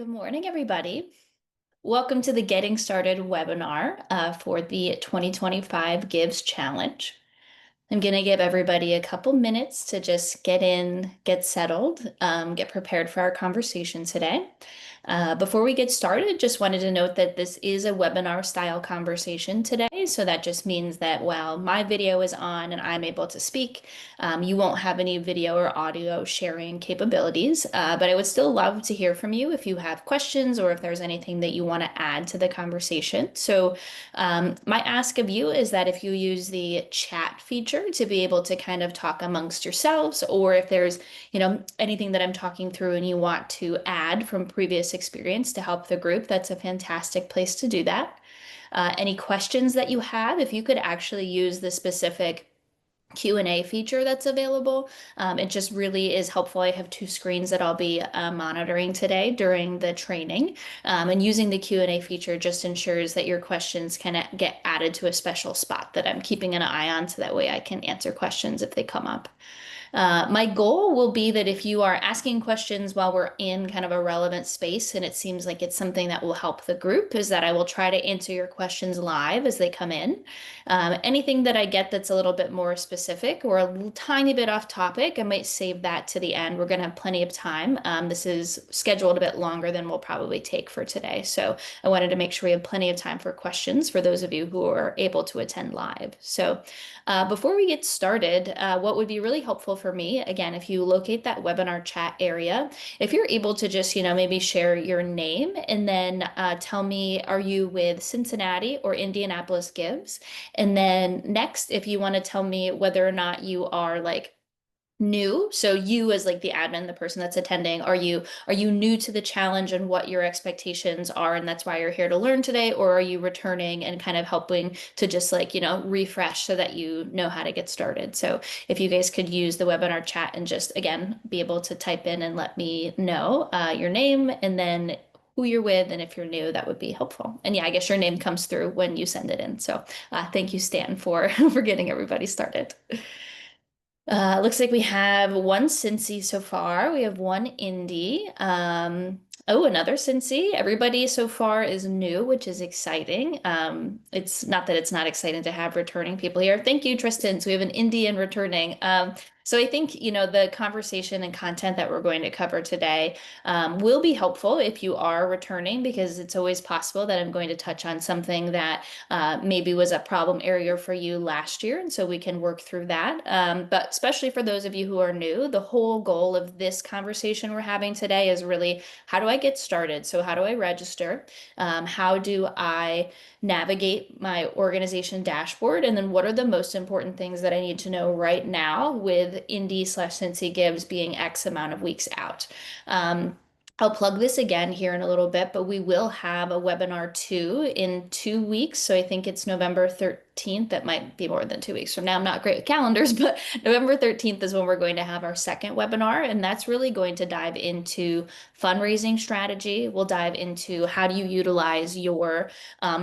Good morning, everybody. Welcome to the Getting Started webinar for the 2025 Gives Challenge. I'm going to give everybody a couple minutes to just get in, get settled, get prepared for our conversation today. Before we get started, just wanted to note that this is a webinar style conversation today. So that just means that while my video is on and I'm able to speak, you won't have any video or audio sharing capabilities. But I would still love to hear from you if you have questions or if there's anything that you want to add to the conversation. So my ask of you is that if you use the chat feature to be able to kind of talk amongst yourselves, or if there's, anything that I'm talking through and you want to add from previous experience to help the group, that's a fantastic place to do that. Any questions that you have, if you could actually use the specific Q&A feature that's available. It just really is helpful. I have two screens that I'll be monitoring today during the training. And using the Q&A feature just ensures that your questions can get added to a special spot that I'm keeping an eye on so that way I can answer questions if they come up. My goal will be that if you are asking questions while we're in kind of a relevant space and it seems like it's something that will help the group, is that I will try to answer your questions live as they come in. Anything that I get that's a little bit more specific or a little tiny bit off topic, I might save that to the end. We're going to have plenty of time. This is scheduled a bit longer than we'll probably take for today. So I wanted to make sure we have plenty of time for questions for those of you who are able to attend live. So before we get started, what would be really helpful for me, again, if you locate that webinar chat area, if you're able to just, maybe share your name and then tell me, are you with Cincinnati or Indianapolis Gives? And then next, if you want to tell me whether or not you are like new, so you as like the admin, the person that's attending, are you new to the challenge and what your expectations are, and that's why you're here to learn today, or are you returning and kind of helping to just like refresh so that you know how to get started? So if you guys could use the webinar chat and just again be able to type in and let me know your name and then who you're with, and if you're new, that would be helpful. And yeah, I guess your name comes through when you send it in. So thank you, Stan, for for getting everybody started. Looks like we have one Cincy so far. We have one Indy. Oh, another Cincy. Everybody so far is new, which is exciting. It's not that it's not exciting to have returning people here. Thank you, Tristan. So we have an Indian returning. So I think, the conversation and content that we're going to cover today will be helpful if you are returning, because it's always possible that I'm going to touch on something that maybe was a problem area for you last year. And so we can work through that. But especially for those of you who are new, the whole goal of this conversation we're having today is really, how do I get started? So how do I register? How do I navigate my organization dashboard? And then what are the most important things that I need to know right now with Indie/Cincy Gives being X amount of weeks out? I'll plug this again here in a little bit, but we will have a webinar 2 in 2 weeks. So I think it's November 13th. That might be more than 2 weeks from now. I'm not great with calendars, but November 13th is when we're going to have our second webinar. And that's really going to dive into fundraising strategy. We'll dive into how do you utilize your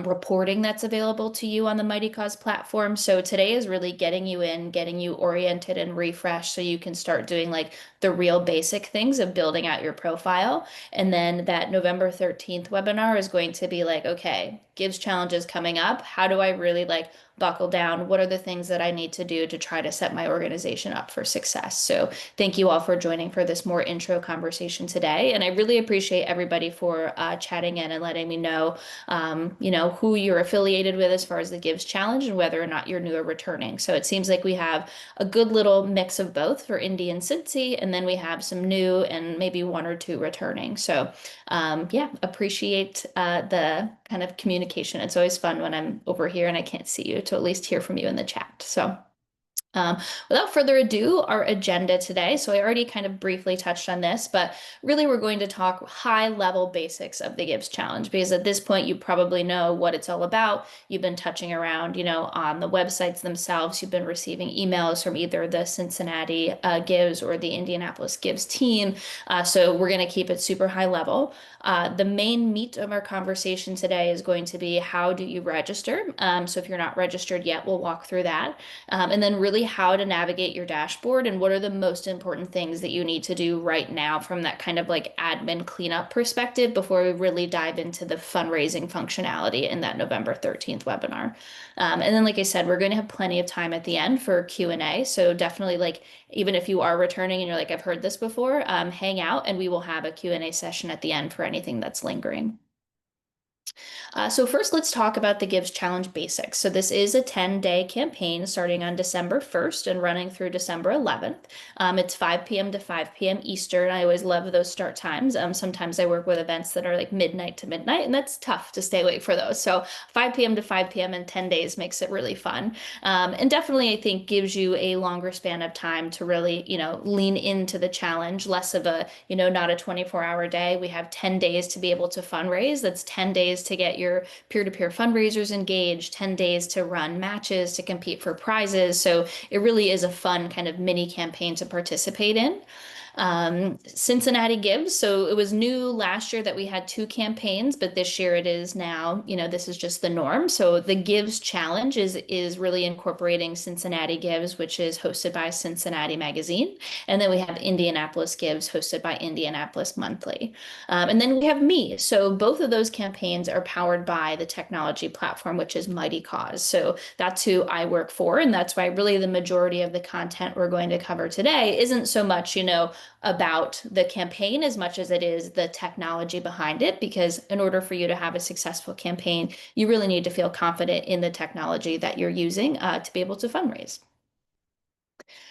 reporting that's available to you on the Mightycause platform. So today is really getting you in, getting you oriented and refreshed so you can start doing like the real basic things of building out your profile. And then that November 13th webinar is going to be like, okay, Gives challenges coming up. How do I really like buckle down? What are the things that I need to do to try to set my organization up for success? So thank you all for joining for this more intro conversation today. And I really appreciate everybody for chatting in and letting me know, who you're affiliated with as far as the Gives challenge and whether or not you're new or returning. So it seems like we have a good little mix of both for Indy and Cincy, and then we have some new and maybe one or two returning. So yeah, appreciate the kind of communication. It's always fun when I'm over here and I can't see you to at least hear from you in the chat. So without further ado, our agenda today. So I already kind of briefly touched on this, but really we're going to talk high level basics of the Gives Challenge, because at this point you probably know what it's all about. You've been touching around, on the websites themselves. You've been receiving emails from either the Cincinnati Gives or the Indianapolis Gives team. So we're going to keep it super high level. The main meat of our conversation today is going to be, how do you register? So if you're not registered yet, we'll walk through that. And then really really how to navigate your dashboard and what are the most important things that you need to do right now from that kind of like admin cleanup perspective before we really dive into the fundraising functionality in that November 13th webinar. And then, like I said, we're going to have plenty of time at the end for Q&A. So definitely like, even if you are returning and you're like, I've heard this before, hang out and we will have a Q&A session at the end for anything that's lingering. So first, let's talk about the Gives Challenge basics. So this is a 10-day campaign starting on December 1st and running through December 11th. It's 5 p.m. to 5 p.m. Eastern. I always love those start times. Sometimes I work with events that are like midnight to midnight, and that's tough to stay awake for those. So 5 p.m. to 5 p.m. in 10 days makes it really fun. And definitely, I think, gives you a longer span of time to really, lean into the challenge, less of a, not a 24-hour day. We have 10 days to be able to fundraise. That's 10 days to get your peer-to-peer fundraisers engaged, 10 days to run matches, to compete for prizes. So it really is a fun kind of mini campaign to participate in. Cincinnati Gives. So it was new last year that we had two campaigns, but this year it is now, this is just the norm. So the Gives Challenge is really incorporating Cincinnati Gives, which is hosted by Cincinnati Magazine. And then we have Indianapolis Gives, hosted by Indianapolis Monthly. And then we have me. So both of those campaigns are powered by the technology platform, which is Mightycause. So that's who I work for. And that's why really the majority of the content we're going to cover today isn't so much, about the campaign as much as it is the technology behind it, because in order for you to have a successful campaign, you really need to feel confident in the technology that you're using to be able to fundraise.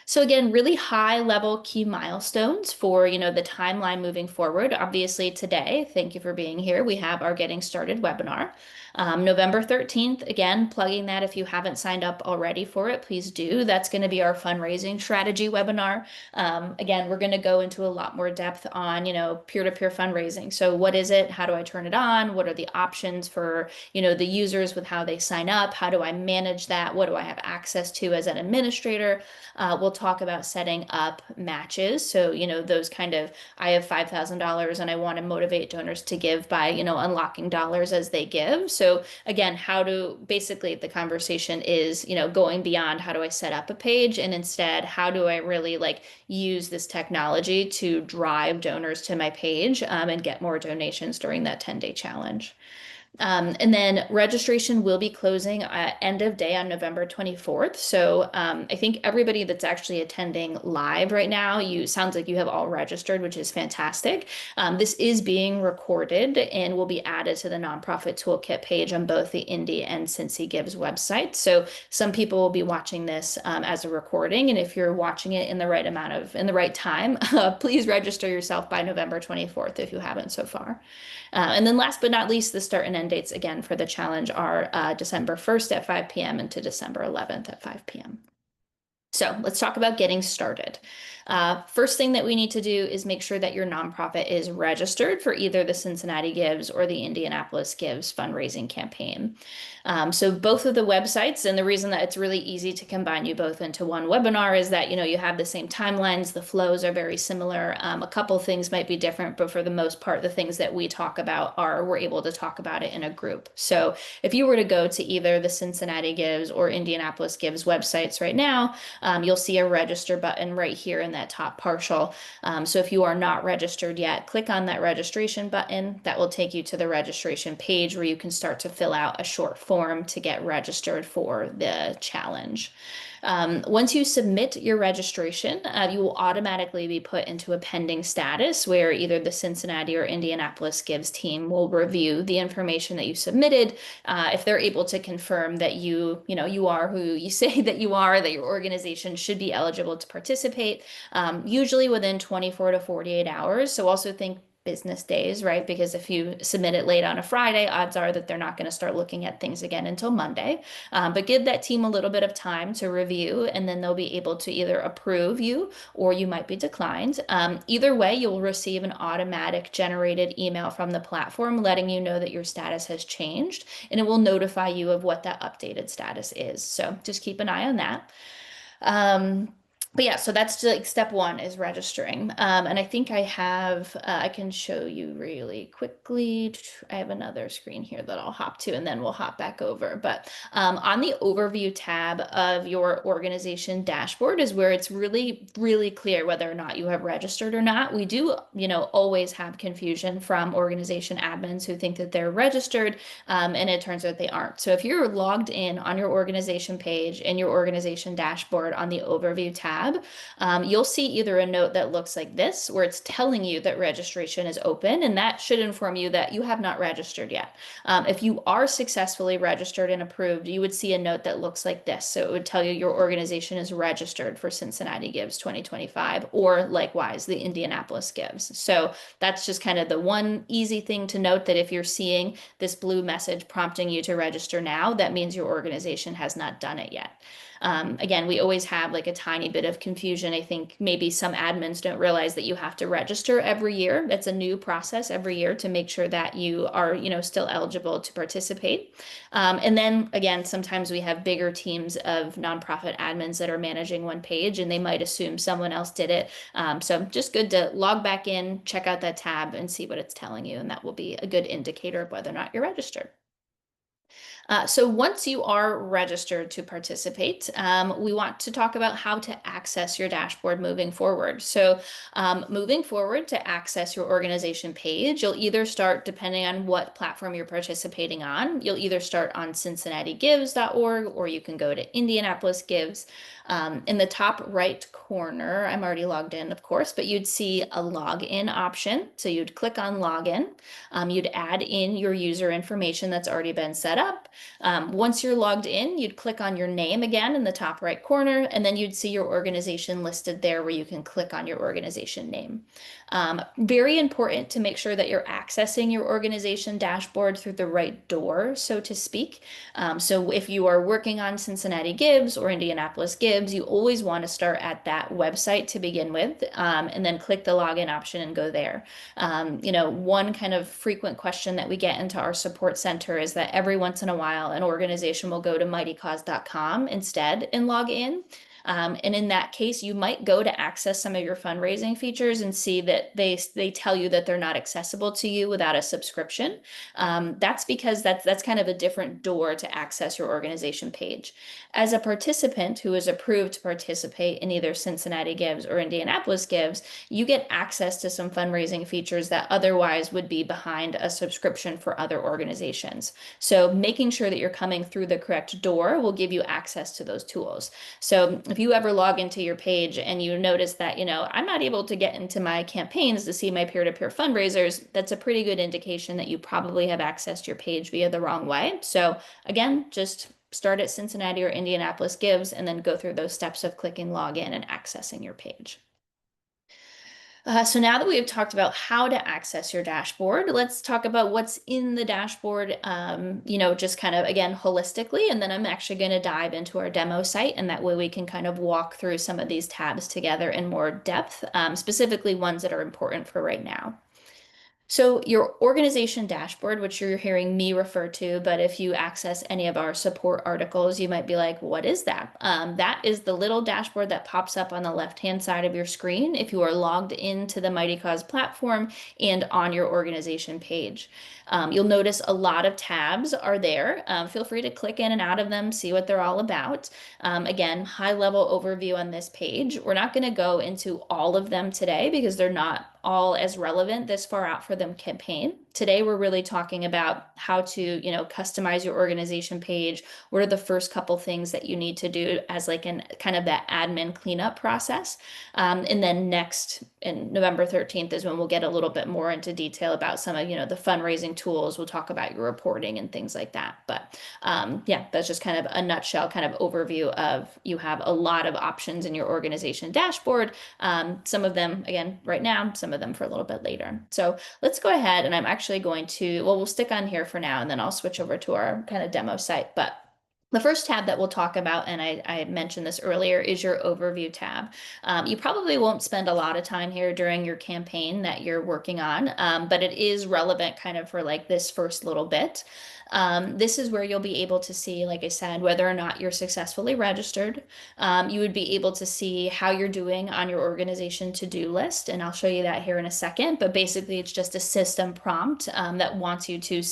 So again, really high level key milestones for, the timeline moving forward. Obviously today, thank you for being here. We have our Getting Started webinar. November 13th, again, plugging that if you haven't signed up already for it, please do. That's going to be our fundraising strategy webinar. Again, we're going to go into a lot more depth on, peer-to-peer fundraising. So what is it? How do I turn it on? What are the options for, the users with how they sign up? How do I manage that? What do I have access to as an administrator? We'll talk about setting up matches. So, those kind of, I have $5,000 and I want to motivate donors to give by, unlocking dollars as they give. So again, basically the conversation is, going beyond how do I set up a page and instead, how do I really like use this technology to drive donors to my page and get more donations during that 10-day challenge. And then registration will be closing at end of day on November 24th. So I think everybody that's actually attending live right now, sounds like you have all registered, which is fantastic. This is being recorded and will be added to the nonprofit toolkit page on both the Indie and Cincy Gives website. So some people will be watching this as a recording, and if you're watching it in the right time, please register yourself by November 24th if you haven't so far. And then last but not least, the start and end dates again for the challenge are December 1st at 5 p.m. and to December 11th at 5 p.m. So let's talk about getting started. First thing that we need to do is make sure that your nonprofit is registered for either the Cincinnati Gives or the Indianapolis Gives fundraising campaign. So both of the websites, and the reason that it's really easy to combine you both into one webinar is that, you have the same timelines, the flows are very similar. A couple things might be different, but for the most part, the things that we talk about we're able to talk about it in a group. So if you were to go to either the Cincinnati Gives or Indianapolis Gives websites right now, you'll see a register button right here in that top partial. So if you are not registered yet, click on that registration button. That will take you to the registration page where you can start to fill out a short form to get registered for the challenge. Once you submit your registration, you will automatically be put into a pending status where either the Cincinnati or Indianapolis Gives team will review the information that you submitted. If they're able to confirm that you are who you say that you are, that your organization should be eligible to participate, usually within 24 to 48 hours. So also think business days, right? Because if you submit it late on a Friday, odds are that they're not going to start looking at things again until Monday. But give that team a little bit of time to review, and then they'll be able to either approve you or you might be declined. Either way, you'll receive an automatic generated email from the platform letting you know that your status has changed, and it will notify you of what that updated status is. So just keep an eye on that. But yeah, so that's like step one is registering. And I think I can show you really quickly. I have another screen here that I'll hop to and then we'll hop back over. But on the overview tab of your organization dashboard is where it's really, really clear whether or not you have registered or not. We do, always have confusion from organization admins who think that they're registered, and it turns out they aren't. So if you're logged in on your organization page in your organization dashboard on the overview tab, you'll see either a note that looks like this, where it's telling you that registration is open, and that should inform you that you have not registered yet. If you are successfully registered and approved, you would see a note that looks like this. So it would tell you your organization is registered for Cincinnati Gives 2025, or likewise, the Indianapolis Gives. So that's just kind of the one easy thing to note, that if you're seeing this blue message prompting you to register now, that means your organization has not done it yet. Again, we always have like a tiny bit of confusion. I think maybe some admins don't realize that you have to register every year. That's a new process every year to make sure that you are, still eligible to participate. And then again, sometimes we have bigger teams of nonprofit admins that are managing one page and they might assume someone else did it. So just good to log back in, check out that tab and see what it's telling you. And that will be a good indicator of whether or not you're registered. So once you are registered to participate, we want to talk about how to access your dashboard moving forward. So moving forward, to access your organization page, you'll either start, depending on what platform you're participating on, you'll either start on cincinnatigives.org, or you can go to Indianapolis Gives. In the top right corner, I'm already logged in, of course, but you'd see a login option. So you'd click on login. You'd add in your user information that's already been set up. Once you're logged in, you'd click on your name again in the top right corner, and then you'd see your organization listed there where you can click on your organization name. Very important to make sure that you're accessing your organization dashboard through the right door, so to speak. So if you are working on Cincinnati Gives or Indianapolis Gives, you always want to start at that website to begin with, and then click the login option and go there. One kind of frequent question that we get into our support center is that every once in a while, an organization will go to mightycause.com instead and log in. And in that case, you might go to access some of your fundraising features and see that they tell you that they're not accessible to you without a subscription. That's because that's kind of a different door to access your organization page. As a participant who is approved to participate in either Cincinnati Gives or Indianapolis Gives, you get access to some fundraising features that otherwise would be behind a subscription for other organizations. So making sure that you're coming through the correct door will give you access to those tools. So if you ever log into your page and you notice that, I'm not able to get into my campaigns to see my peer-to-peer fundraisers, that's a pretty good indication that you probably have accessed your page via the wrong way. So again, just start at Cincinnati or Indianapolis Gives and then go through those steps of clicking login and accessing your page. So now that we have talked about how to access your dashboard, let's talk about what's in the dashboard, just kind of, again, holistically, and then I'm actually going to dive into our demo site, and that way we can kind of walk through some of these tabs together in more depth, specifically ones that are important for right now. So your organization dashboard, which you're hearing me refer to, but if you access any of our support articles, you might be like, what is that? That is the little dashboard that pops up on the left-hand side of your screen if you are logged into the Mightycause platform and on your organization page. You'll notice a lot of tabs are there. Feel free to click in and out of them, see what they're all about. Again, high-level overview on this page. We're not going to go into all of them today because they're not all as relevant this far out for the campaign. Today, we're really talking about how to, customize your organization page. What are the first couple things that you need to do as like an kind of that admin cleanup process? And then next, in November 13th is when we'll get a little bit more into detail about some of, the fundraising tools. We'll talk about your reporting and things like that. But yeah, that's just kind of a nutshell kind of overview of you have a lot of options in your organization dashboard. Some of them, again, right now, some of them for a little bit later. So let's go ahead, and I'm actually going to, well, we'll stick on here for now, and then I'll switch over to our kind of demo site. But The first tab that we'll talk about, and I mentioned this earlier, is your overview tab. You probably won't spend a lot of time here during your campaign that you're working on, but it is relevant kind of for like this first little bit. This is where you'll be able to see, like I said, whether or not you're successfully registered. You would be able to see how you're doing on your organization to-do list, and I'll show you that here in a second. But basically, it's just a system prompt that wants you to,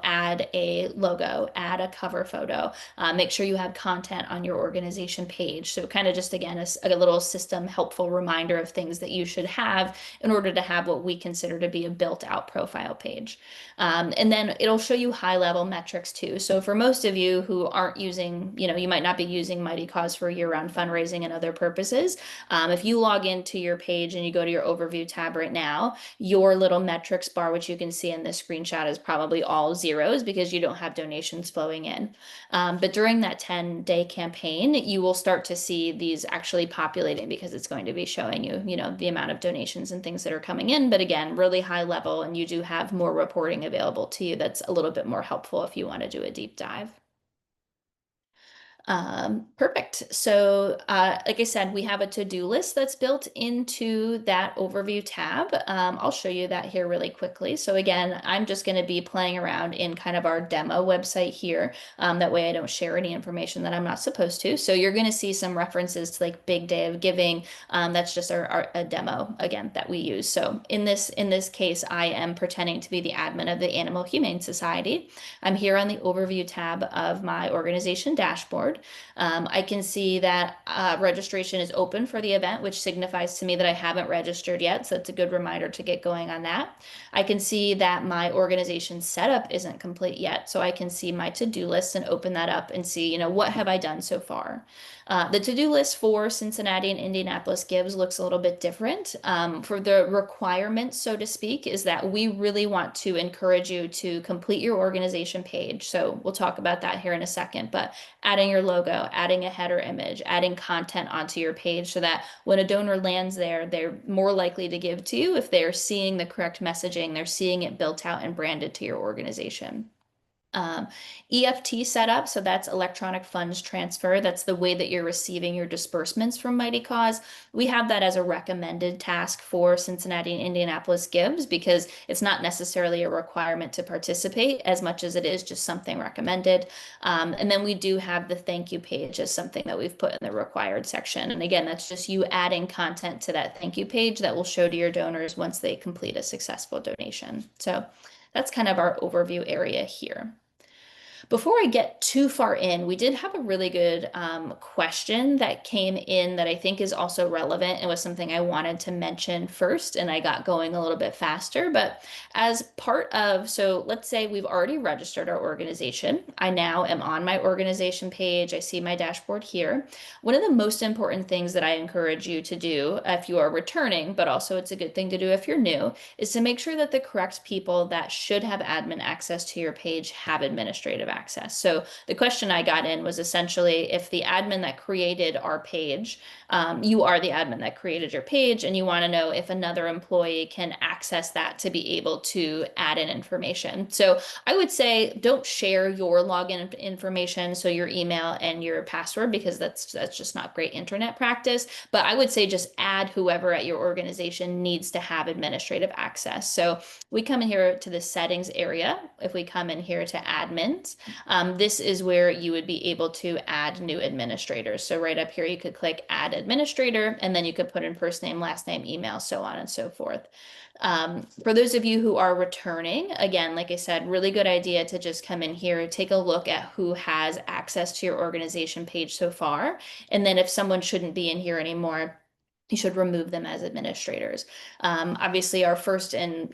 add a logo, add a cover photo, make sure you have content on your organization page. So kind of just again, a little system helpful reminder of things that you should have in order to have what we consider to be a built out profile page. And then it'll show you high level metrics too. So for most of you who aren't using, you might not be using Mightycause for year-round fundraising and other purposes. If you log into your page and you go to your overview tab right now, your little metrics bar, which you can see in this screenshot, is probably all zeros because you don't have donations flowing in. But during that 10-day campaign, you will start to see these actually populating because it's going to be showing you, the amount of donations and things that are coming in. But again, really high level, and you do have more reporting available to you that's a little bit more helpful if you want to do a deep dive. Perfect. So, like I said, we have a to-do list that's built into that overview tab. I'll show you that here really quickly. So again, I'm just going to be playing around in kind of our demo website here. That way I don't share any information that I'm not supposed to. So you're going to see some references to like Big Day of Giving. That's just a demo again that we use. So in this case, I am pretending to be the admin of the Animal Humane Society. I'm here on the overview tab of my organization dashboard. I can see that registration is open for the event, which signifies to me that I haven't registered yet. So that's a good reminder to get going on that. I can see that my organization setup isn't complete yet. So I can see my to-do list and open that up and see, what have I done so far? The to-do list for Cincinnati and Indianapolis Gives looks a little bit different. For the requirements, so to speak, is that we really want to encourage you to complete your organization page. So we'll talk about that here in a second, but adding your logo, adding a header image, adding content onto your page so that when a donor lands there, they're more likely to give to you if they're seeing the correct messaging, they're seeing it built out and branded to your organization. Um, EFT setup, so that's electronic funds transfer. That's the way that you're receiving your disbursements from Mightycause. We have that as a recommended task for Cincinnati and Indianapolis Gives because it's not necessarily a requirement to participate as much as it is just something recommended. And then we do have the thank you page as something that we've put in the required section. And again, that's just you adding content to that thank you page that will show to your donors once they complete a successful donation. So that's kind of our overview area here. Before I get too far in, we did have a really good question that came in that I think is also relevant. It was something I wanted to mention first, and I got going a little bit faster. But as part of, so let's say we've already registered our organization. I now am on my organization page. I see my dashboard here. One of the most important things that I encourage you to do if you are returning, but also it's a good thing to do if you're new, is to make sure that the correct people that should have admin access to your page have administrative access. So the question I got in was essentially if the admin that created our page, you are the admin that created your page, and you want to know if another employee can access that to be able to add in information. So I would say don't share your login information, so your email and your password, because that's just not great internet practice. But I would say just add whoever at your organization needs to have administrative access. So we come in here to the settings area. If we come in here to admins, this is where you would be able to add new administrators. So right up here, you could click add administrator, and then you could put in first name, last name, email, so on and so forth. For those of you who are returning, again, like I said, really good idea to just come in here, take a look at who has access to your organization page so far. And then if someone shouldn't be in here anymore, you should remove them as administrators. Obviously, our first and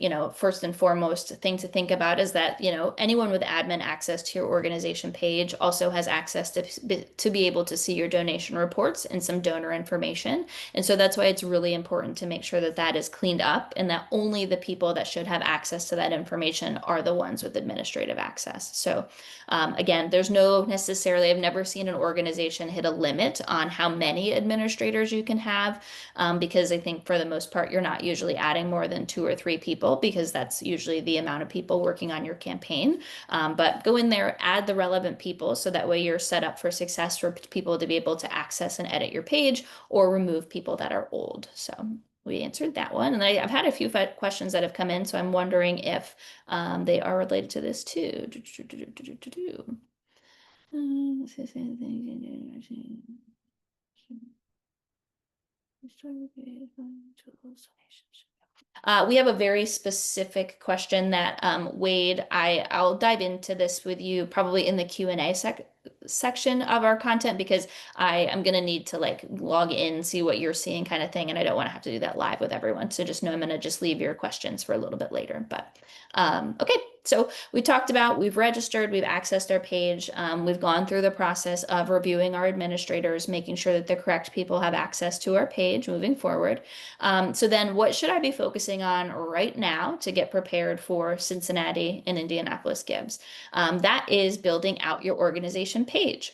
foremost thing to think about is that anyone with admin access to your organization page also has access to be able to see your donation reports and some donor information. And so that's why it's really important to make sure that that is cleaned up and that only the people that should have access to that information are the ones with administrative access. So again, there's no necessarily, I've never seen an organization hit a limit on how many administrators you can have. because I think for the most part, you're not usually adding more than 2 or 3 people because that's usually the amount of people working on your campaign. But go in there, add the relevant people so that way you're set up for success for people to be able to access and edit your page or remove people that are old. So we answered that one. And I've had a few questions that have come in, so I'm wondering if they are related to this too. We have a very specific question that Wade, I'll dive into this with you probably in the Q&A section of our content because I am going to need to like log in, see what you're seeing kind of thing, and I don't want to have to do that live with everyone. So just know I'm going to just leave your questions for a little bit later. But okay, so we talked about we've registered, we've accessed our page, we've gone through the process of reviewing our administrators, making sure that the correct people have access to our page moving forward. So then what should I be focusing on right now to get prepared for Cincinnati and Indianapolis Gives? That is building out your organization page.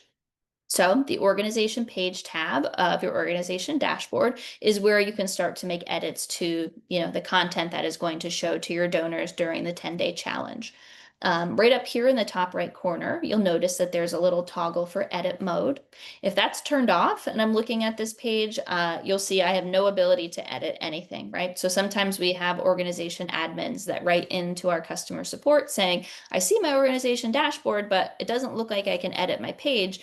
So the organization page tab of your organization dashboard is where you can start to make edits to, the content that is going to show to your donors during the 10-day challenge. Right up here in the top right corner, you'll notice that there's a little toggle for edit mode. If that's turned off and I'm looking at this page, you'll see I have no ability to edit anything, right? So sometimes we have organization admins that write into our customer support saying, I see my organization dashboard, but it doesn't look like I can edit my page.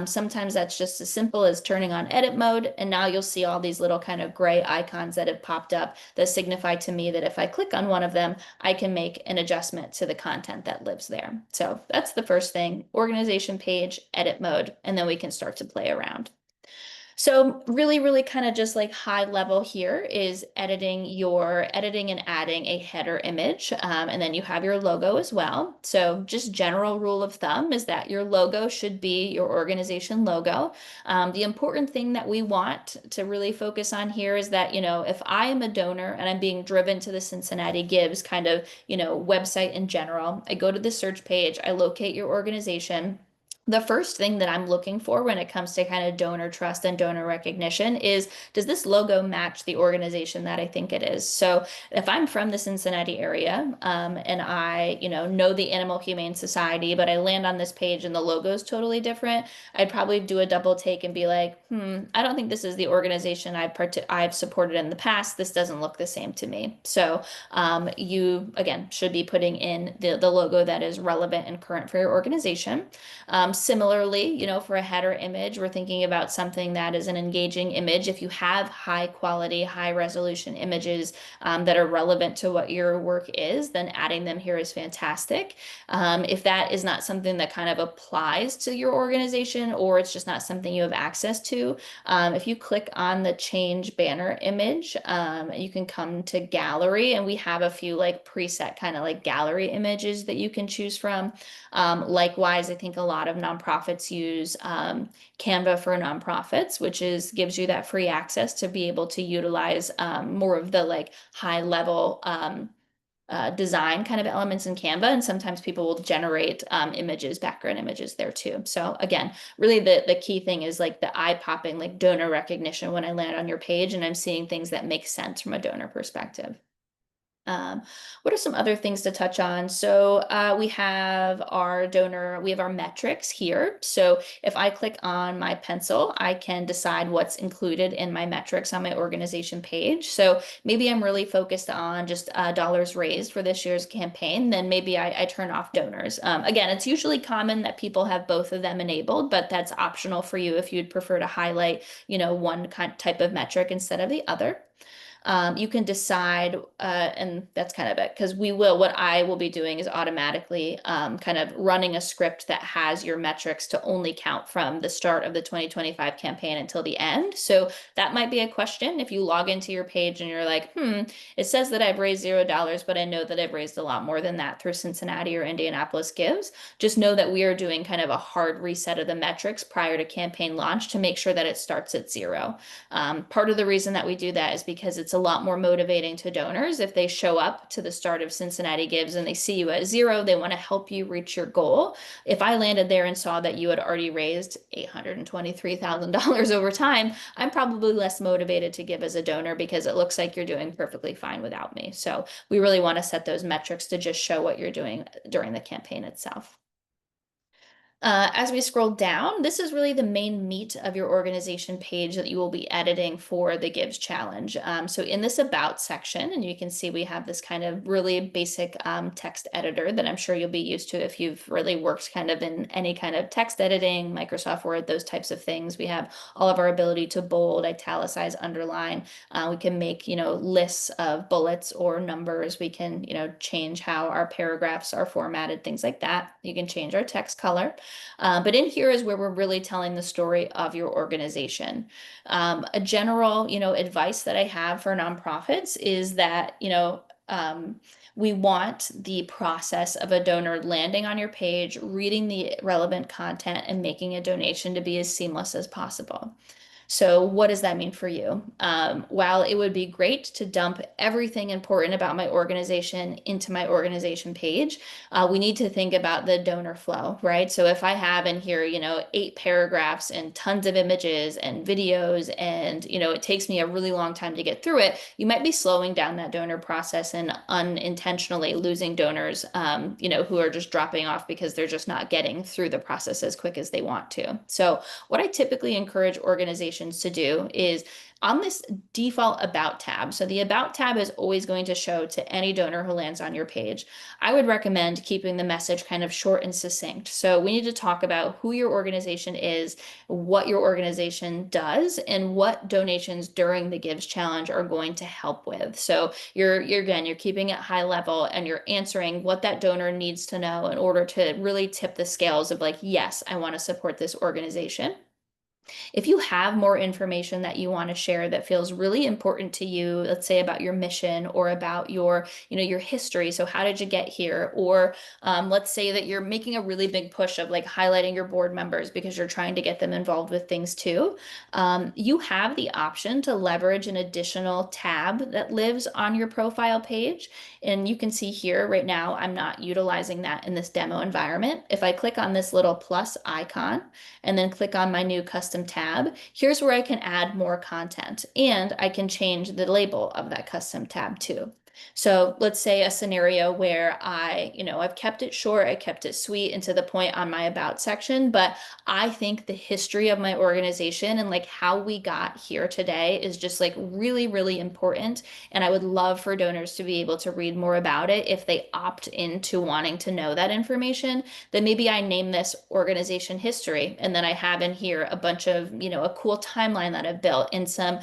Sometimes that's just as simple as turning on edit mode, and now you'll see all these little kind of gray icons that have popped up that signify to me that if I click on one of them, I can make an adjustment to the content that lives there. So that's the first thing, organization page, edit mode, and then we can start to play around. So really, really kind of just like high level here is editing and adding a header image. And then you have your logo as well. So just general rule of thumb is that your logo should be your organization logo. The important thing that we want to really focus on here is that, if I am a donor and I'm being driven to the Cincinnati Gives kind of, website in general, I go to the search page, I locate your organization. The first thing that I'm looking for when it comes to kind of donor trust and donor recognition is, does this logo match the organization that I think it is? So if I'm from the Cincinnati area, and I, know the Animal Humane Society, but I land on this page and the logo is totally different, I'd probably do a double take and be like, I don't think this is the organization I've supported in the past. This doesn't look the same to me. So you, again, should be putting in the logo that is relevant and current for your organization. Similarly, for a header image, we're thinking about something that is an engaging image. If you have high quality, high resolution images that are relevant to what your work is, then adding them here is fantastic. If that is not something that kind of applies to your organization or it's just not something you have access to, if you click on the change banner image, you can come to gallery, and we have a few like preset kind of like gallery images that you can choose from. Likewise, I think a lot of nonprofits use Canva for nonprofits, which gives you that free access to be able to utilize more of the like high level design kind of elements in Canva. And sometimes people will generate images, background images there too. So again, really the key thing is like the eye-popping like donor recognition when I land on your page and I'm seeing things that make sense from a donor perspective. What are some other things to touch on? So we have our metrics here. So if I click on my pencil, I can decide what's included in my metrics on my organization page. So maybe I'm really focused on just dollars raised for this year's campaign, then maybe I turn off donors. Again, it's usually common that people have both of them enabled, but that's optional for you if you'd prefer to highlight, one type of metric instead of the other. You can decide, and that's kind of it, because what I will be doing is automatically kind of running a script that has your metrics to only count from the start of the 2025 campaign until the end. So that might be a question if you log into your page and you're like, it says that I've raised $0, but I know that I've raised a lot more than that through Cincinnati or Indianapolis Gives. Just know that we are doing kind of a hard reset of the metrics prior to campaign launch to make sure that it starts at 0. Part of the reason that we do that is because it's a lot more motivating to donors if they show up to the start of Cincinnati Gives and they see you at zero, they want to help you reach your goal. If I landed there and saw that you had already raised $823,000 over time, I'm probably less motivated to give as a donor because it looks like you're doing perfectly fine without me. So we really want to set those metrics to just show what you're doing during the campaign itself. As we scroll down, this is really the main meat of your organization page that you will be editing for the Gives Challenge. So in this About section, and you can see we have this kind of really basic text editor that I'm sure you'll be used to if you've really worked kind of in any kind of text editing, Microsoft Word, those types of things. We have all of our ability to bold, italicize, underline. We can make, lists of bullets or numbers. We can, change how our paragraphs are formatted, things like that. You can change our text color. But in here is where we're really telling the story of your organization. A general, advice that I have for nonprofits is that, we want the process of a donor landing on your page, reading the relevant content, and making a donation to be as seamless as possible. So what does that mean for you? While it would be great to dump everything important about my organization into my organization page, we need to think about the donor flow, right? So if I have in here, 8 paragraphs and tons of images and videos, and, it takes me a really long time to get through it, you might be slowing down that donor process and unintentionally losing donors, who are just dropping off because they're just not getting through the process as quick as they want to. So what I typically encourage organizations to do is on this default About tab. So the About tab is always going to show to any donor who lands on your page. I would recommend keeping the message kind of short and succinct. So we need to talk about who your organization is, what your organization does, and what donations during the Gives Challenge are going to help with. So you're keeping it high level and you're answering what that donor needs to know in order to really tip the scales of like, yes, I want to support this organization. If you have more information that you want to share that feels really important to you, let's say about your mission or about your history. So how did you get here? Or let's say that you're making a really big push of like highlighting your board members because you're trying to get them involved with things too. You have the option to leverage an additional tab that lives on your profile page. And you can see here right now, I'm not utilizing that in this demo environment. If I click on this little plus icon, and then click on my new custom tab, here's where I can add more content and I can change the label of that custom tab too. So let's say a scenario where I've kept it short, I kept it sweet and to the point on my About section, but I think the history of my organization and like how we got here today is just like really, really important. And I would love for donors to be able to read more about it if they opt into wanting to know that information. Then maybe I name this organization history. And then I have in here a bunch of, a cool timeline that I've built and some,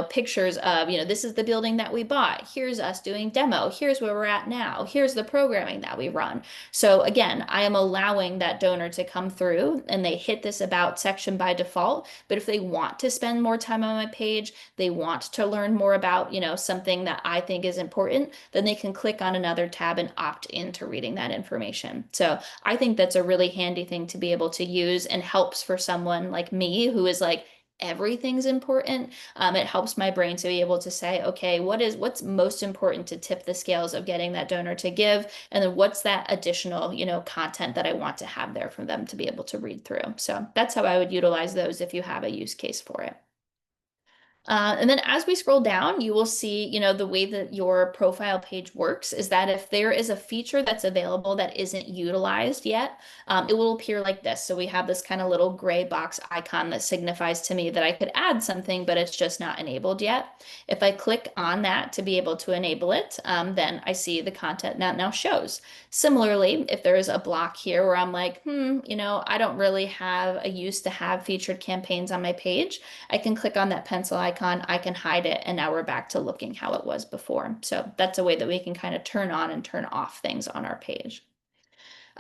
pictures of, this is the building that we bought. Here's us doing demo. Here's where we're at now. Here's the programming that we run. So again, I am allowing that donor to come through and they hit this About section by default. But if they want to spend more time on my page, they want to learn more about, something that I think is important, then they can click on another tab and opt into reading that information. So I think that's a really handy thing to be able to use and helps for someone like me who is like, everything's important. It helps my brain to be able to say, okay, what's most important to tip the scales of getting that donor to give, and then what's that additional, content that I want to have there for them to be able to read through. So that's how I would utilize those if you have a use case for it. And then as we scroll down, you will see, the way that your profile page works is that if there is a feature that's available that isn't utilized yet, it will appear like this. So we have this kind of little gray box icon that signifies to me that I could add something, but it's just not enabled yet. If I click on that to be able to enable it, then I see the content that now shows. Similarly, if there is a block here where I'm like, I don't really have a use to have featured campaigns on my page, I can click on that pencil icon, I can hide it, and now we're back to looking how it was before. So that's a way that we can kind of turn on and turn off things on our page.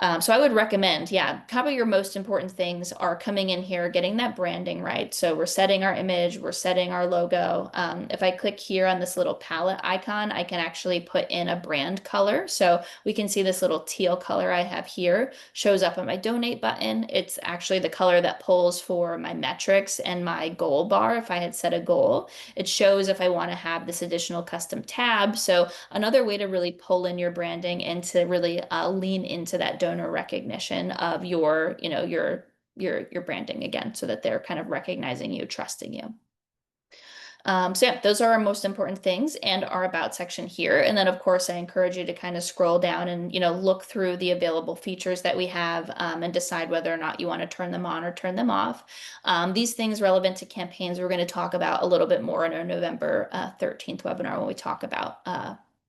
So I would recommend, yeah, probably your most important things are coming in here, getting that branding right. So we're setting our image, we're setting our logo. If I click here on this little palette icon, I can actually put in a brand color. So we can see this little teal color I have here shows up on my donate button. It's actually the color that pulls for my metrics and my goal bar if I had set a goal. It shows if I want to have this additional custom tab. So another way to really pull in your branding and to really lean into that donor recognition of your, your branding again, so that they're kind of recognizing you, trusting you. So yeah, those are our most important things and our about section here. And then of course, I encourage you to kind of scroll down and, look through the available features that we have and decide whether or not you want to turn them on or turn them off. These things relevant to campaigns, we're going to talk about a little bit more in our November 13th webinar when we talk about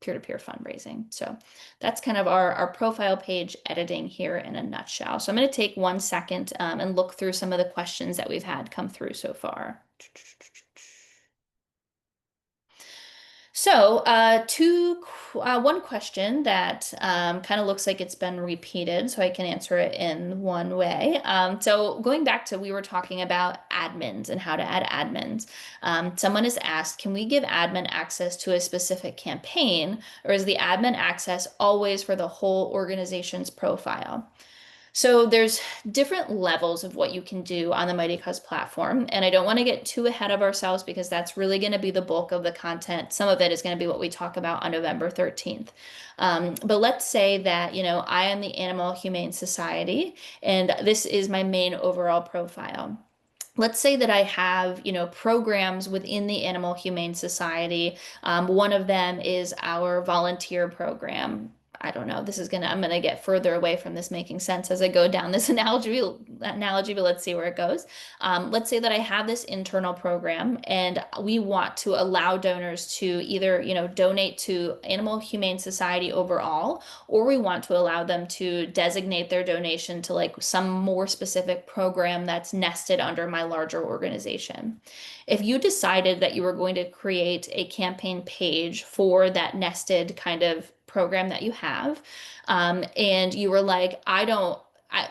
peer-to-peer fundraising. So that's kind of our profile page editing here in a nutshell. So I'm going to take 1 second and look through some of the questions that we've had come through so far. So, one question that kind of looks like it's been repeated, so I can answer it in one way. So, going back to we were talking about admins and how to add admins. Someone has asked, can we give admin access to a specific campaign, or is the admin access always for the whole organization's profile? So there's different levels of what you can do on the Mightycause platform, and I don't want to get too ahead of ourselves because that's really going to be the bulk of the content. Some of it is going to be what we talk about on November 13th. But let's say that, I am the Animal Humane Society, and this is my main overall profile. Let's say that I have, programs within the Animal Humane Society. One of them is our volunteer program. I don't know. I'm gonna get further away from this making sense as I go down this analogy, but let's see where it goes. Let's say that I have this internal program and we want to allow donors to either, donate to Animal Humane Society overall, or we want to allow them to designate their donation to like some more specific program that's nested under my larger organization. If you decided that you were going to create a campaign page for that nested kind of program that you have, and you were like,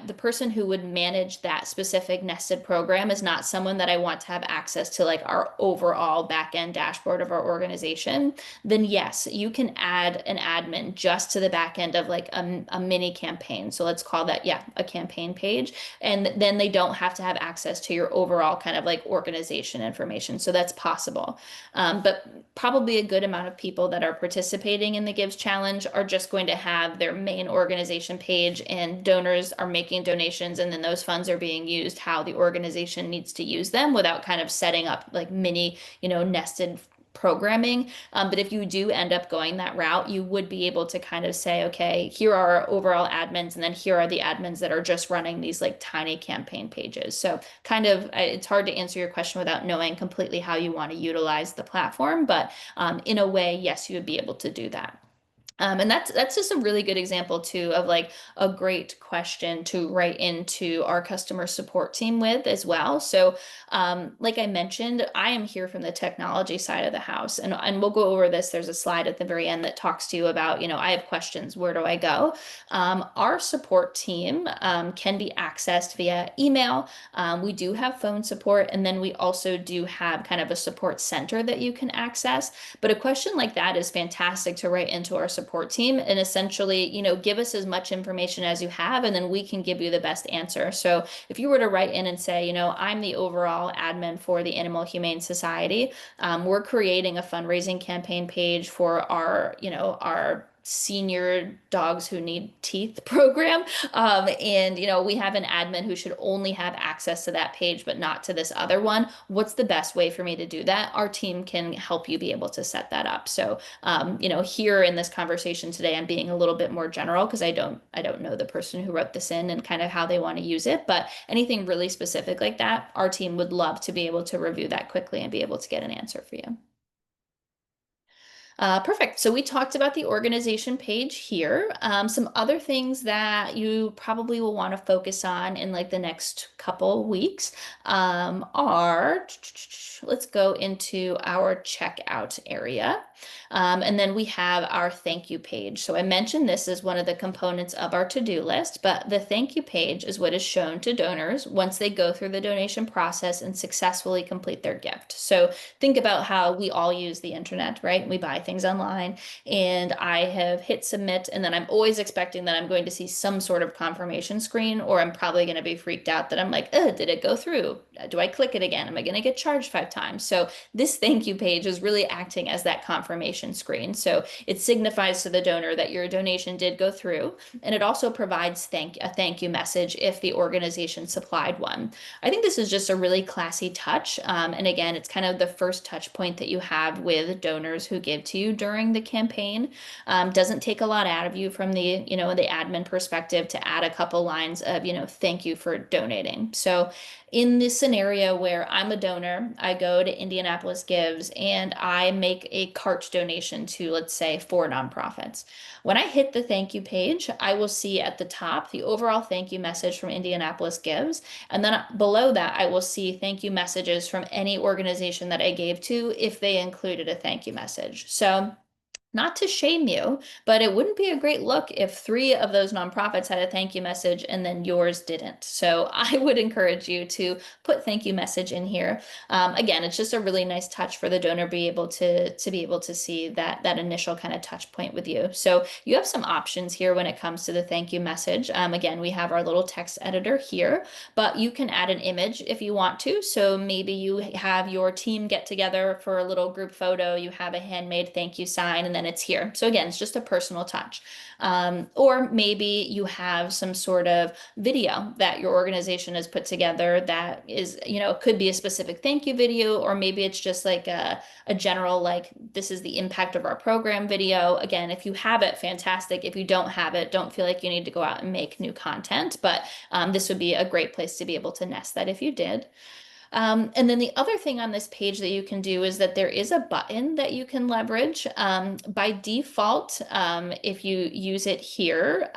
the person who would manage that specific nested program is not someone that I want to have access to like our overall back end dashboard of our organization, then yes, you can add an admin just to the back end of like a mini campaign. So let's call that, yeah, a campaign page. And then they don't have to have access to your overall kind of like organization information. So that's possible. But probably a good amount of people that are participating in the Gives Challenge are just going to have their main organization page, and donors are making donations, and then those funds are being used how the organization needs to use them without kind of setting up like mini, nested programming. But if you do end up going that route, you would be able to kind of say, okay, here are our overall admins, and then here are the admins that are just running these like tiny campaign pages. So kind of, it's hard to answer your question without knowing completely how you want to utilize the platform, but in a way, yes, you would be able to do that. And that's just a really good example too of like a great question to write into our customer support team with as well. So, like I mentioned, I am here from the technology side of the house, and we'll go over this. There's a slide at the very end that talks to you about, I have questions. Where do I go? Our support team can be accessed via email. We do have phone support, and then we also do have kind of a support center that you can access. But a question like that is fantastic to write into our support team and essentially, give us as much information as you have, and then we can give you the best answer. So if you were to write in and say, I'm the overall admin for the Animal Humane Society, we're creating a fundraising campaign page for our senior dogs who need teeth program. And we have an admin who should only have access to that page, but not to this other one. What's the best way for me to do that? Our team can help you be able to set that up. So, here in this conversation today, I'm being a little bit more general because I don't know the person who wrote this in and kind of how they want to use it. But anything really specific like that, our team would love to be able to review that quickly and be able to get an answer for you. Perfect. So we talked about the organization page here. Some other things that you probably will want to focus on in like the next couple weeks are, let's go into our checkout area. And then we have our thank you page. So I mentioned this is one of the components of our to-do list, but the thank you page is what is shown to donors once they go through the donation process and successfully complete their gift. So think about how we all use the internet, right? We buy things online, and I have hit submit, and then I'm always expecting that I'm going to see some sort of confirmation screen, or I'm probably going to be freaked out that I'm like, did it go through? Do I click it again? Am I going to get charged 5 times? So this thank you page is really acting as that confirmation screen. So it signifies to the donor that your donation did go through, and it also provides a thank you message if the organization supplied one. I think this is just a really classy touch. And again, it's kind of the first touch point that you have with donors who give to you during the campaign. Doesn't take a lot out of you from the admin perspective to add a couple lines of, thank you for donating. So in this scenario where I'm a donor, I go to Indianapolis Gives and I make a cart donation to, let's say, 4 nonprofits. When I hit the thank you page, I will see at the top the overall thank you message from Indianapolis Gives. And then below that, I will see thank you messages from any organization that I gave to if they included a thank you message. So not to shame you, but it wouldn't be a great look if 3 of those nonprofits had a thank you message and then yours didn't. So I would encourage you to put thank you message in here. Again, it's just a really nice touch for the donor be able to be able to see that initial kind of touch point with you. So you have some options here when it comes to the thank you message. Again, we have our little text editor here, but you can add an image if you want to. So maybe you have your team get together for a little group photo, you have a handmade thank you sign, and then it's here. So again, it's just a personal touch. Or maybe you have some sort of video that your organization has put together that is, it could be a specific thank you video, or maybe it's just like a general, like, this is the impact of our program video. Again, if you have it, fantastic. If you don't have it, don't feel like you need to go out and make new content, but this would be a great place to be able to nest that if you did. And then the other thing on this page that you can do is that there is a button that you can leverage. By default, if you use it here,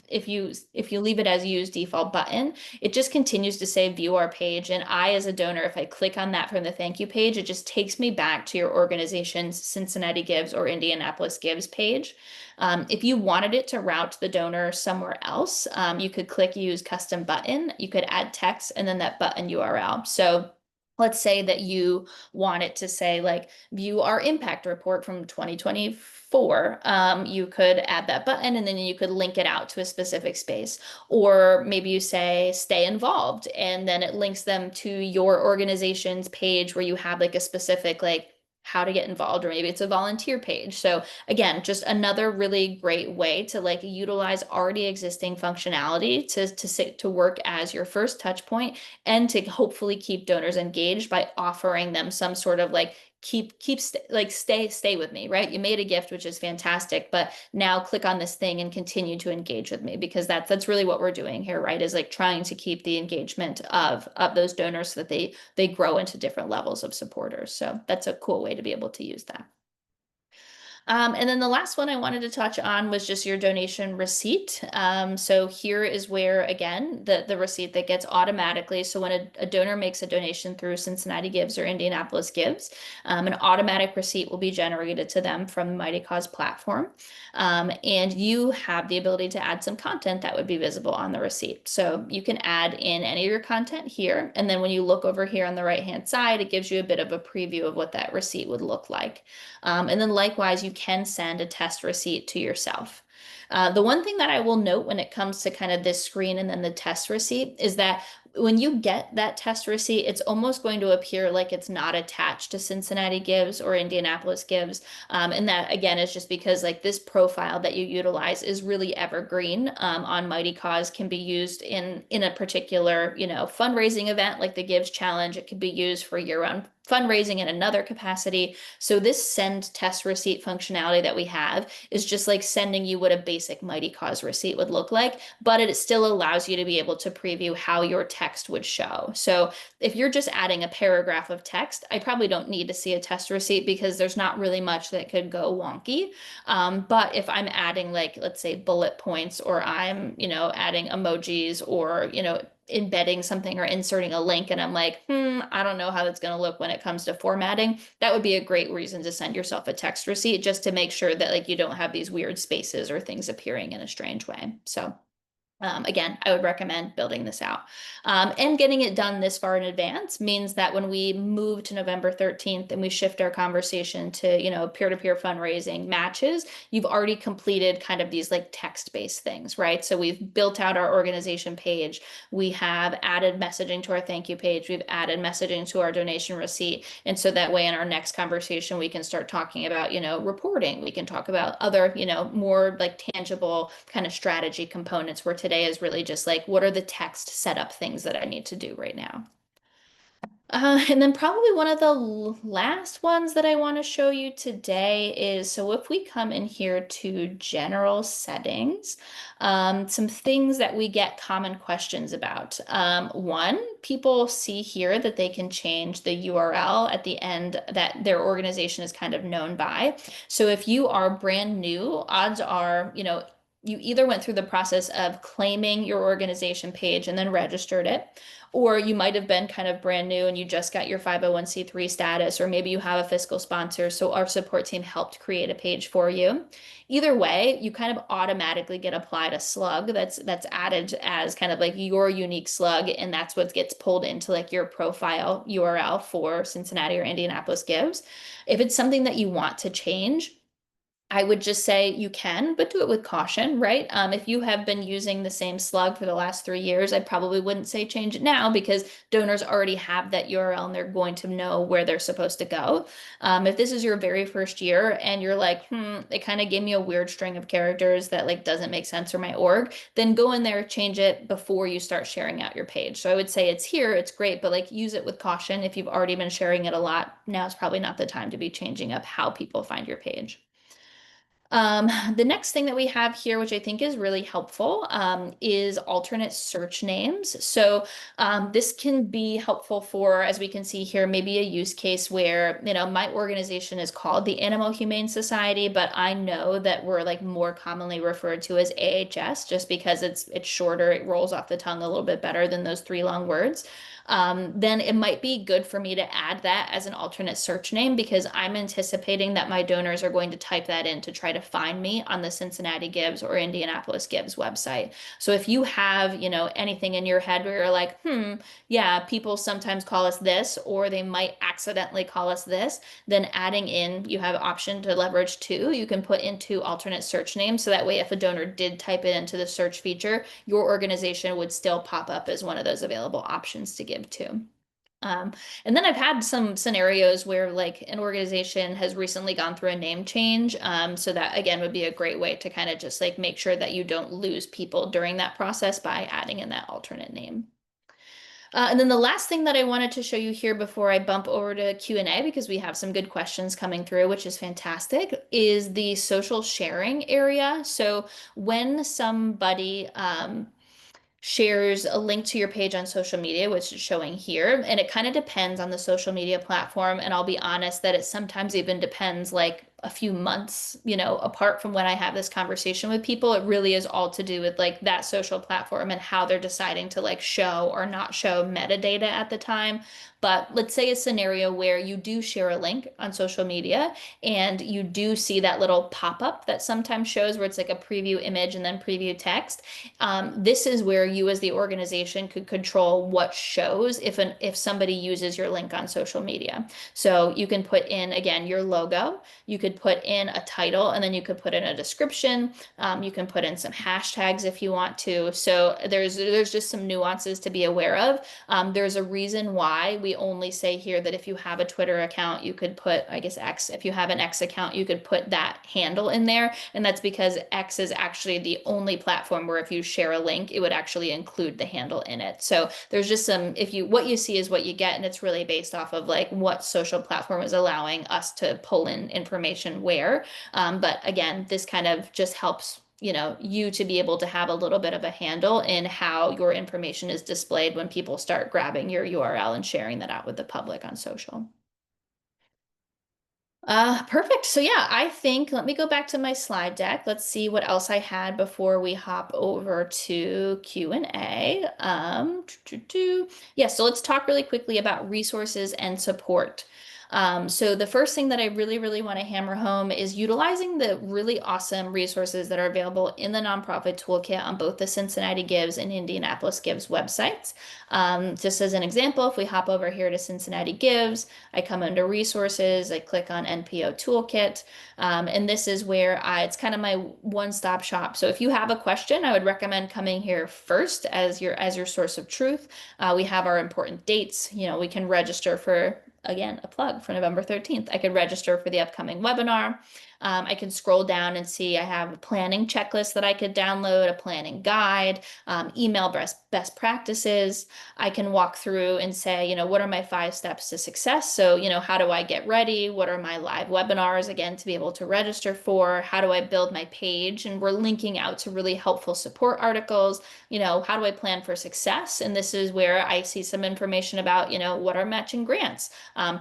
if you leave it as use default button, it just continues to say view our page. And I, as a donor, if I click on that from the thank you page, it just takes me back to your organization's Cincinnati Gives or Indianapolis Gives page. If you wanted it to route the donor somewhere else, you could click use custom button. You could add text and then that button URL. So let's say that you want it to say like view our impact report from 2024. You could add that button and then you could link it out to a specific space. Or maybe you say stay involved and then it links them to your organization's page where you have like a specific like how to get involved, or maybe it's a volunteer page. So again, just another really great way to like utilize already existing functionality to work as your first touch point and to hopefully keep donors engaged by offering them some sort of like stay with me, right? You made a gift, which is fantastic, but now click on this thing and continue to engage with me, because that's really what we're doing here, right? Is like trying to keep the engagement of those donors so that they grow into different levels of supporters. So that's a cool way to be able to use that. And then the last one I wanted to touch on was just your donation receipt. So here is where, again, the receipt that gets automatically. So when a donor makes a donation through Cincinnati Gives or Indianapolis Gives, an automatic receipt will be generated to them from the Mightycause platform. And you have the ability to add some content that would be visible on the receipt. So you can add in any of your content here. And then when you look over here on the right-hand side, it gives you a bit of a preview of what that receipt would look like. And then likewise, you can send a test receipt to yourself. The one thing that I will note when it comes to kind of this screen and then the test receipt is that when you get that test receipt, it's almost going to appear like it's not attached to Cincinnati Gives or Indianapolis Gives. And that, again, is just because like this profile that you utilize is really evergreen on Mightycause, can be used in a particular, fundraising event like the Gives Challenge. It could be used for year-round fundraising in another capacity. So this send test receipt functionality that we have is just like sending you what a basic Mightycause receipt would look like, but it still allows you to be able to preview how your text would show. So if you're just adding a paragraph of text, I probably don't need to see a test receipt because there's not really much that could go wonky. But if I'm adding like, let's say bullet points, or I'm, adding emojis, or, embedding something or inserting a link, and I'm like, I don't know how that's going to look when it comes to formatting, that would be a great reason to send yourself a text receipt, just to make sure that like you don't have these weird spaces or things appearing in a strange way. So again, I would recommend building this out. And getting it done this far in advance means that when we move to November 13th and we shift our conversation to, peer-to-peer fundraising matches, you've already completed kind of these like text-based things, right? So we've built out our organization page. We have added messaging to our thank you page. We've added messaging to our donation receipt. And so that way in our next conversation, we can start talking about, reporting. We can talk about other, more like tangible kind of strategy components, where today is really just like, what are the text setup things that I need to do right now? And then probably one of the last ones that I want to show you today is, so if we come in here to general settings, some things that we get common questions about. One, people see here that they can change the URL at the end that their organization is kind of known by. So if you are brand new, odds are, you either went through the process of claiming your organization page and then registered it, or you might have been kind of brand new and you just got your 501(c)(3) status, or maybe you have a fiscal sponsor, so our support team helped create a page for you. Either way, you kind of automatically get applied a slug that's added as kind of like your unique slug, and that's what gets pulled into like your profile URL for Cincinnati or Indianapolis Gives. If it's something that you want to change, I would just say you can, but do it with caution, right? If you have been using the same slug for the last 3 years, I probably wouldn't say change it now, because donors already have that URL and they're going to know where they're supposed to go. If this is your very first year and you're like, it kind of gave me a weird string of characters that like doesn't make sense for my org, then go in there, change it before you start sharing out your page. So I would say it's here, it's great, but like use it with caution. If you've already been sharing it a lot, now is probably not the time to be changing up how people find your page. The next thing that we have here, which I think is really helpful, is alternate search names. So this can be helpful for, as we can see here, maybe a use case where, my organization is called the Animal Humane Society, but I know that we're like more commonly referred to as AHS, just because it's shorter, it rolls off the tongue a little bit better than those three long words. Then it might be good for me to add that as an alternate search name, because I'm anticipating that my donors are going to type that in to try to find me on the Cincinnati Gives or Indianapolis Gives website. So if you have, anything in your head where you're like, yeah, people sometimes call us this, or they might accidentally call us this, then adding in, you have option to leverage too. You can put into alternate search names. So that way, if a donor did type it into the search feature, your organization would still pop up as one of those available options to give to. Um, and then I've had some scenarios where like an organization has recently gone through a name change. So that again would be a great way to kind of just like make sure that you don't lose people during that process by adding in that alternate name. And then the last thing that I wanted to show you here before I bump over to Q&A, because we have some good questions coming through, which is fantastic, is the social sharing area. So when somebody shares a link to your page on social media, which is showing here. And it kind of depends on the social media platform. And I'll be honest that it sometimes even depends like a few months, apart from when I have this conversation with people. It really is all to do with like that social platform and how they're deciding to like show or not show metadata at the time. But let's say a scenario where you do share a link on social media and you do see that little pop-up that sometimes shows where it's like a preview image and then preview text. This is where you as the organization could control what shows if somebody uses your link on social media. So you can put in, again, your logo. You could put in a title, and then you could put in a description. You can put in some hashtags if you want to. So there's just some nuances to be aware of. There's a reason why we only say here that if you have a Twitter account, you could put, I guess X, if you have an X account, you could put that handle in there. And that's because X is actually the only platform where if you share a link, it would actually include the handle in it. So there's just some, if you, what you see is what you get, and it's really based off of like what social platform is allowing us to pull in information where. But again, this kind of just helps, you to be able to have a little bit of a handle in how your information is displayed when people start grabbing your URL and sharing that out with the public on social. Perfect. So yeah, I think let me go back to my slide deck. Let's see what else I had before we hop over to Q&A. Yeah, so let's talk really quickly about resources and support. So the first thing that I really, really want to hammer home is utilizing the really awesome resources that are available in the nonprofit toolkit on both the Cincinnati Gives and Indianapolis Gives websites. Just as an example, if we hop over here to Cincinnati Gives, I come under resources, I click on NPO Toolkit, and this is where it's kind of my one-stop shop. So if you have a question, I would recommend coming here first as your source of truth. We have our important dates. We can register for, again, a plug for November 13th. I could register for the upcoming webinar. I can scroll down and see I have a planning checklist that I could download, a planning guide, email best practices. I can walk through and say, what are my 5 steps to success? So, how do I get ready? What are my live webinars, again, to be able to register for? How do I build my page? And we're linking out to really helpful support articles. How do I plan for success? And this is where I see some information about, what are matching grants,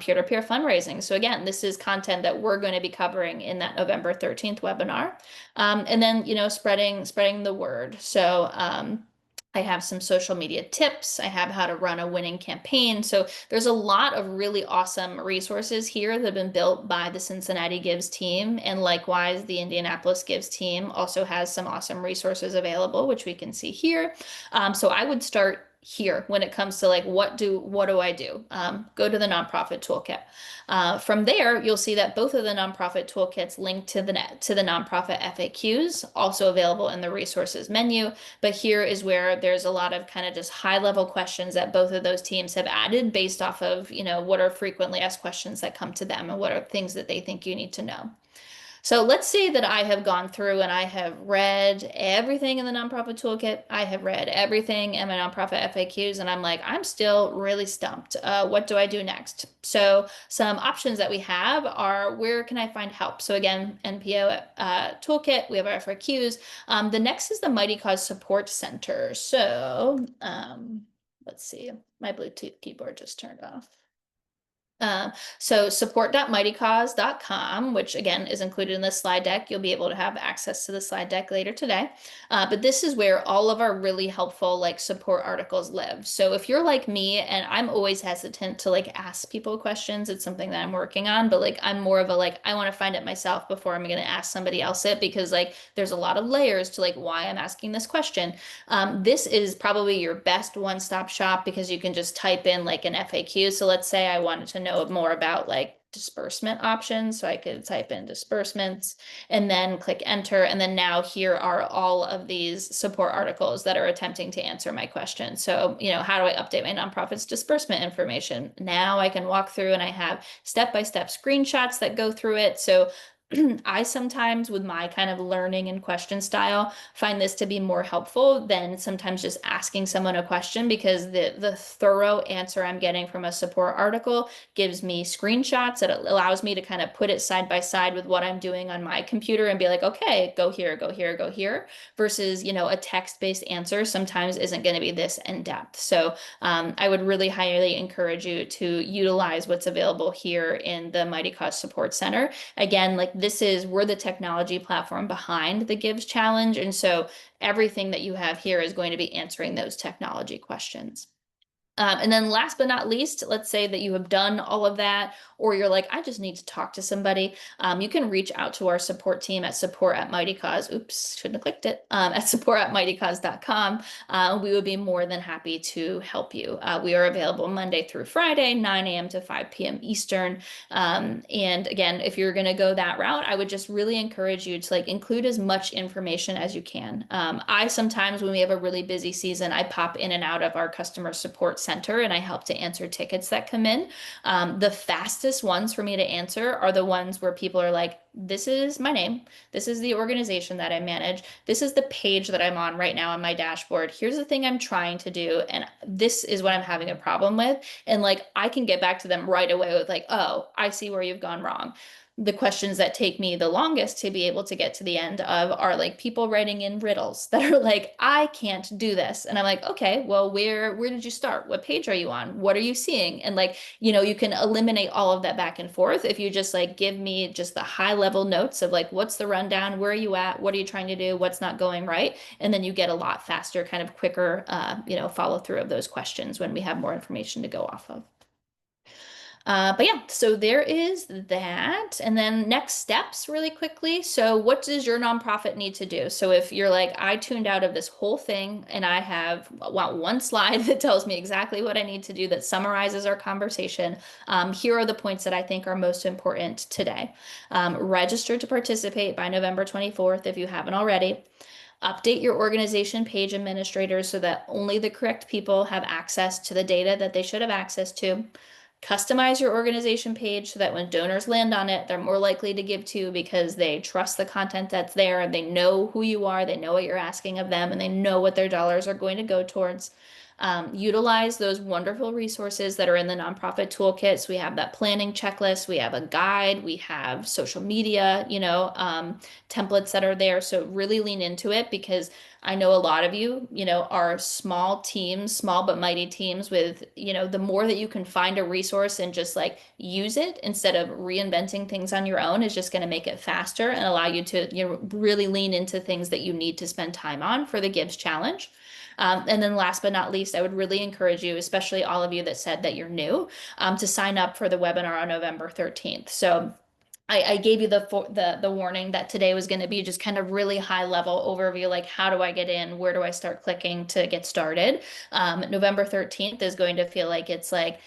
peer-to-peer fundraising. So again, this is content that we're going to be covering in that November 13th webinar. And then, spreading the word. So, I have some social media tips. I have how to run a winning campaign. So there's a lot of really awesome resources here that have been built by the Cincinnati Gives team. And likewise, the Indianapolis Gives team also has some awesome resources available, which we can see here. So I would start here when it comes to like, what do I do? Go to the nonprofit toolkit. From there, you'll see that both of the nonprofit toolkits link to the nonprofit FAQs, also available in the resources menu. But here is where there's a lot of kind of just high level questions that both of those teams have added based off of, what are frequently asked questions that come to them and what are things that they think you need to know. So let's say that I have gone through and I have read everything in the nonprofit toolkit. I have read everything in my nonprofit FAQs, and I'm like, I'm still really stumped. What do I do next? So some options that we have are, where can I find help? So again, NPO toolkit, we have our FAQs. The next is the Mightycause Support Center. So let's see, my Bluetooth keyboard just turned off. So support.mightycause.com, which again is included in the slide deck. You'll be able to have access to the slide deck later today. But this is where all of our really helpful like support articles live. So if you're like me, and I'm always hesitant to like ask people questions, it's something that I'm working on, but like I'm more of a like, I want to find it myself before I'm going to ask somebody else it, because like there's a lot of layers to like why I'm asking this question. This is probably your best one-stop shop because you can just type in like an FAQ. So let's say I wanted to know more about like disbursement options. So I could type in disbursements and then click enter. And then now here are all of these support articles that are attempting to answer my question. So, how do I update my nonprofit's disbursement information? Now I can walk through and I have step-by-step screenshots that go through it. So I sometimes, with my kind of learning and question style, find this to be more helpful than sometimes just asking someone a question, because the thorough answer I'm getting from a support article gives me screenshots that allows me to kind of put it side by side with what I'm doing on my computer and be like, okay, go here, go here, go here, versus, a text-based answer sometimes isn't going to be this in depth. So I would really highly encourage you to utilize what's available here in the Mightycause Support Center. Again, like we're the technology platform behind the Gives Challenge. And so everything that you have here is going to be answering those technology questions. And then last but not least, let's say that you have done all of that, or you're like, I just need to talk to somebody. You can reach out to our support team at support@mightycause. Oops, shouldn't have clicked it. At support@mightycause.com. We would be more than happy to help you. We are available Monday through Friday, 9 a.m. to 5 p.m. Eastern. And again, if you're going to go that route, I would just really encourage you to like include as much information as you can. I sometimes, when we have a really busy season, I pop in and out of our customer support center and I help to answer tickets that come in. The fastest ones for me to answer are the ones where people are like, this is my name. This is the organization that I manage. This is the page that I'm on right now on my dashboard. Here's the thing I'm trying to do. And this is what I'm having a problem with. And like, I can get back to them right away with like, oh, I see where you've gone wrong. The questions that take me the longest to be able to get to the end of are like people writing in riddles that are like, I can't do this. And I'm like, okay, well, where did you start? What page are you on? What are you seeing? And like, you can eliminate all of that back and forth if you just like give me just the high level notes of like, what's the rundown? Where are you at? What are you trying to do? What's not going right? And then you get a lot faster, kind of quicker, follow through of those questions when we have more information to go off of. But yeah, so there is that. And then next steps really quickly. So what does your nonprofit need to do? So if you're like, I tuned out of this whole thing and I have one slide that tells me exactly what I need to do that summarizes our conversation, here are the points that I think are most important today. Register to participate by November 24th if you haven't already. Update your organization page administrators so that only the correct people have access to the data that they should have access to. Customize your organization page so that when donors land on it, they're more likely to give to you because they trust the content that's there and they know who you are, they know what you're asking of them, and they know what their dollars are going to go towards. Utilize those wonderful resources that are in the nonprofit toolkits. We have that planning checklist, we have a guide, we have social media, templates that are there. So really lean into it because I know a lot of you, are small teams, small but mighty teams with, the more that you can find a resource and just like use it instead of reinventing things on your own is just going to make it faster and allow you to, really lean into things that you need to spend time on for the Gibbs Challenge. And then last but not least, I would really encourage you, especially all of you that said that you're new, to sign up for the webinar on November 13th. So I gave you the warning that today was going to be just kind of really high level overview, like how do I get in? Where do I start clicking to get started? November 13th is going to feel like it's like,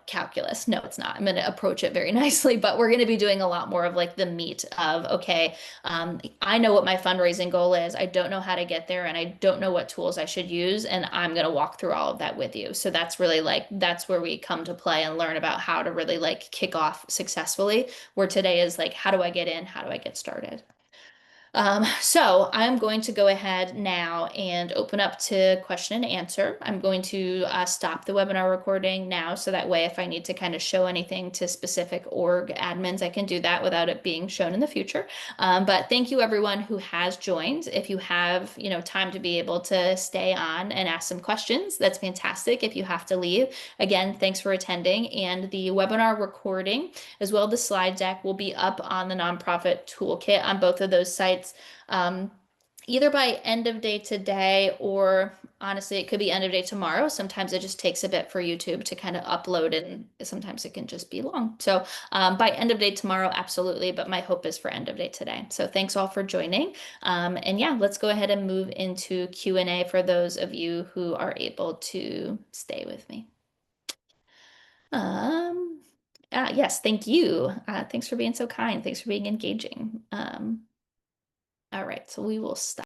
calculus. No, it's not. I'm going to approach it very nicely, but we're going to be doing a lot more of like the meat of, okay, I know what my fundraising goal is. I don't know how to get there and I don't know what tools I should use. And I'm going to walk through all of that with you. So that's really like, that's where we come to play and learn about how to really like kick off successfully, where today is like, how do I get in? How do I get started? So I'm going to go ahead now and open up to question and answer. I'm going to stop the webinar recording now so that way if I need to kind of show anything to specific org admins, I can do that without it being shown in the future. But thank you everyone who has joined. If you have, time to be able to stay on and ask some questions, that's fantastic. If you have to leave, again, thanks for attending. And the webinar recording as well, the slide deck will be up on the nonprofit toolkit on both of those sites um, either by end of day today or honestly, it could be end of day tomorrow. Sometimes it just takes a bit for YouTube to kind of upload and sometimes it can just be long. So by end of day tomorrow, absolutely. But my hope is for end of day today. So thanks all for joining. And yeah, let's go ahead and move into Q&A for those of you who are able to stay with me. Um, yes, thank you. Thanks for being so kind. Thanks for being engaging. All right, so we will stop.